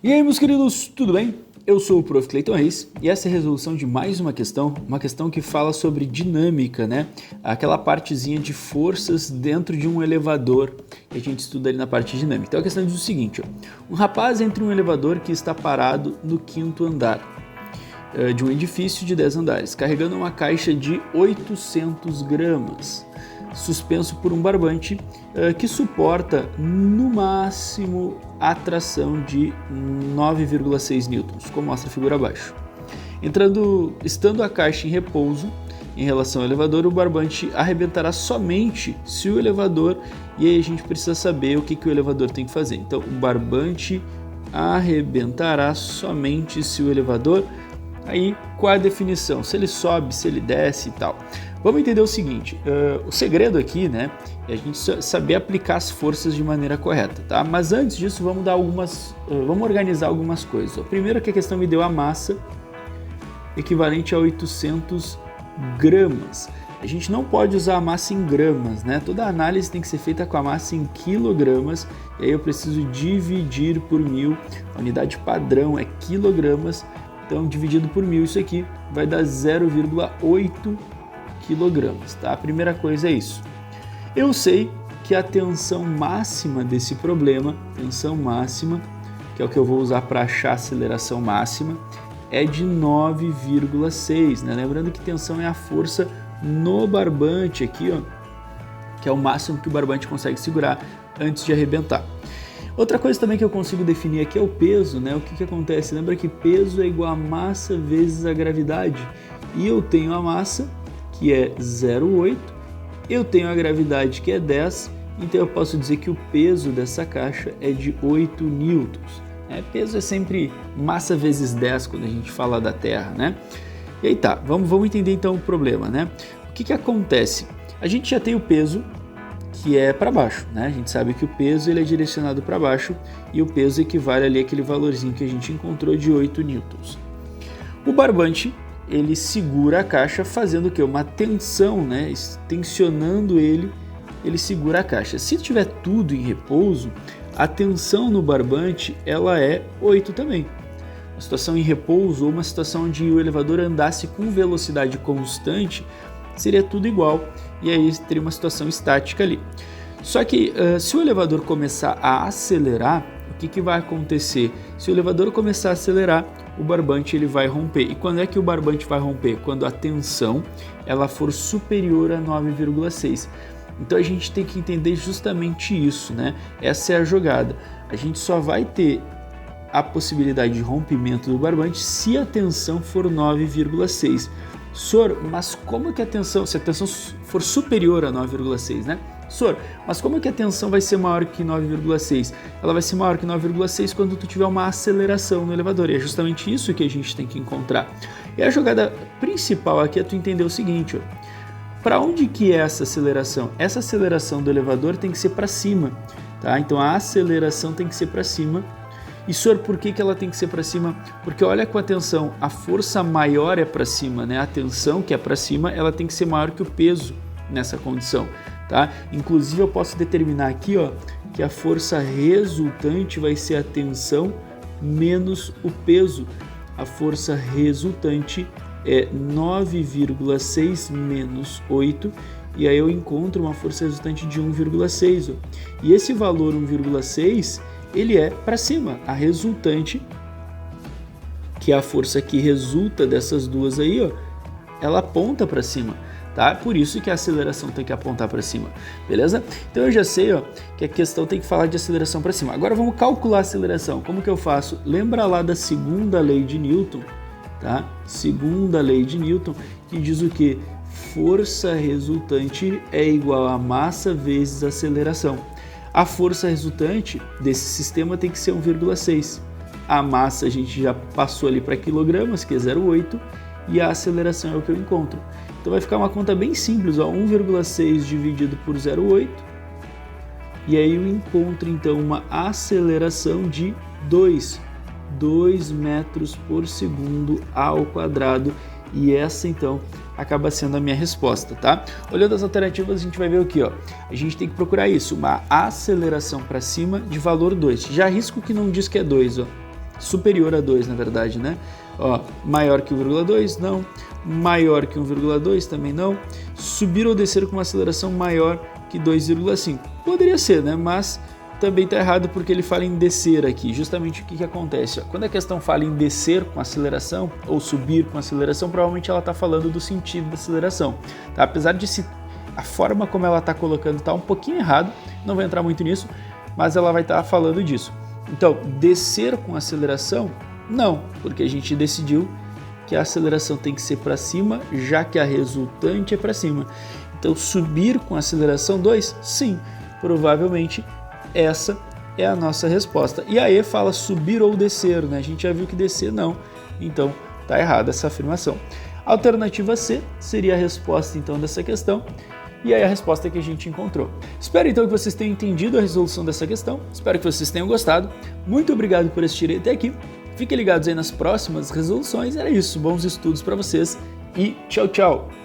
E aí, meus queridos, tudo bem? Eu sou o Prof. Cleiton Reis e essa é a resolução de mais uma questão que fala sobre dinâmica, né? Aquela partezinha de forças dentro de um elevador que a gente estuda ali na parte dinâmica. Então a questão diz o seguinte, ó. Um rapaz entra em um elevador que está parado no 5º andar de um edifício de 10 andares, carregando uma caixa de 800 gramas, suspenso por um barbante que suporta no máximo a tração de 9,6 newtons, como mostra a figura abaixo. Estando a caixa em repouso em relação ao elevador, o barbante arrebentará somente se o elevador, e aí a gente precisa saber o que o elevador tem que fazer. Então, o barbante arrebentará somente se o elevador, aí qual é a definição? Se ele sobe, se ele desce e tal. Vamos entender o seguinte, o segredo aqui, né, é a gente saber aplicar as forças de maneira correta, tá? Mas antes disso, vamos organizar algumas coisas. Primeiro que a questão me deu a massa equivalente a 800 gramas. A gente não pode usar a massa em gramas, né? Toda a análise tem que ser feita com a massa em quilogramas, e aí eu preciso dividir por 1000, a unidade padrão é quilogramas, então dividido por 1000, isso aqui vai dar 0,8 quilogramas, tá? A primeira coisa é isso. Eu sei que a tensão máxima desse problema, tensão máxima, que é o que eu vou usar para achar a aceleração máxima, é de 9,6, né? Lembrando que tensão é a força no barbante aqui, ó, que é o máximo que o barbante consegue segurar antes de arrebentar. Outra coisa também que eu consigo definir aqui é o peso, né? O que acontece? Lembra que peso é igual a massa vezes a gravidade. E eu tenho a massa, que é 0,8, eu tenho a gravidade, que é 10, então eu posso dizer que o peso dessa caixa é de 8 newtons. Peso é sempre massa vezes 10 quando a gente fala da Terra, né? E aí tá, vamos entender então o problema, né? O que acontece? A gente já tem o peso, que é para baixo, né? A gente sabe que o peso ele é direcionado para baixo e o peso equivale ali àquele valorzinho que a gente encontrou de 8 newtons. O barbante, ele segura a caixa fazendo o quê? Uma tensão, né? Tensionando ele segura a caixa. Se tiver tudo em repouso, a tensão no barbante ela é 8 também. Uma situação em repouso ou uma situação onde o elevador andasse com velocidade constante, seria tudo igual e aí teria uma situação estática ali. Só que se o elevador começar a acelerar, o que vai acontecer? Se o elevador começar a acelerar, o barbante ele vai romper. E quando é que o barbante vai romper? Quando a tensão ela for superior a 9,6. Então a gente tem que entender justamente isso, né? Essa é a jogada. A gente só vai ter a possibilidade de rompimento do barbante se a tensão for 9,6. Senhor, mas como que a tensão, se a tensão for superior a 9,6, né? Senhor, mas como que a tensão vai ser maior que 9,6? Ela vai ser maior que 9,6 quando tu tiver uma aceleração no elevador, e é justamente isso que a gente tem que encontrar. E a jogada principal aqui é tu entender o seguinte, ó. Para onde que é essa aceleração? Essa aceleração do elevador tem que ser para cima, tá? Então a aceleração tem que ser para cima. E senhor, por que ela tem que ser para cima? Porque olha com atenção, a força maior é para cima, né? A tensão que é para cima, ela tem que ser maior que o peso nessa condição, tá? Inclusive eu posso determinar aqui, ó, que a força resultante vai ser a tensão menos o peso. A força resultante é 9,6 menos 8, e aí eu encontro uma força resultante de 1,6. E esse valor 1,6, ele é para cima. A resultante, que é a força que resulta dessas duas aí, ó, ela aponta para cima, tá? Por isso que a aceleração tem que apontar para cima, beleza? Então eu já sei, ó, que a questão tem que falar de aceleração para cima. Agora vamos calcular a aceleração. Como que eu faço? Lembra lá da segunda lei de Newton, tá? Segunda lei de Newton, que diz o quê? Força resultante é igual a massa vezes aceleração. A força resultante desse sistema tem que ser 1,6. A massa a gente já passou ali para quilogramas, que é 0,8, e a aceleração é o que eu encontro. Então vai ficar uma conta bem simples, ó, 1,6 dividido por 0,8, e aí eu encontro então uma aceleração de 2 metros por segundo ao quadrado, e essa então acaba sendo a minha resposta, tá? Olhando as alternativas, a gente vai ver aqui, ó. A gente tem que procurar isso, uma aceleração para cima de valor 2. Já arrisco que não diz que é 2, ó. superior a 2, na verdade, né? Ó, maior que 1,2, não. Maior que 1,2, também não. Subir ou descer com uma aceleração maior que 2,5. Poderia ser, né? Mas também está errado porque ele fala em descer aqui. Justamente o que acontece? Ó, quando a questão fala em descer com aceleração ou subir com aceleração, provavelmente ela está falando do sentido da aceleração. Tá? Apesar de a forma como ela está colocando está um pouquinho errado, não vou entrar muito nisso, mas ela vai estar falando disso. Então, descer com aceleração, não, porque a gente decidiu que a aceleração tem que ser para cima, já que a resultante é para cima. Então, subir com aceleração 2, sim, provavelmente essa é a nossa resposta. E aí fala subir ou descer, né? A gente já viu que descer não, então tá errada essa afirmação. Alternativa C seria a resposta então dessa questão. E aí a resposta que a gente encontrou. Espero então que vocês tenham entendido a resolução dessa questão, espero que vocês tenham gostado. Muito obrigado por assistirem até aqui. Fiquem ligados aí nas próximas resoluções. Era isso, bons estudos para vocês e tchau, tchau!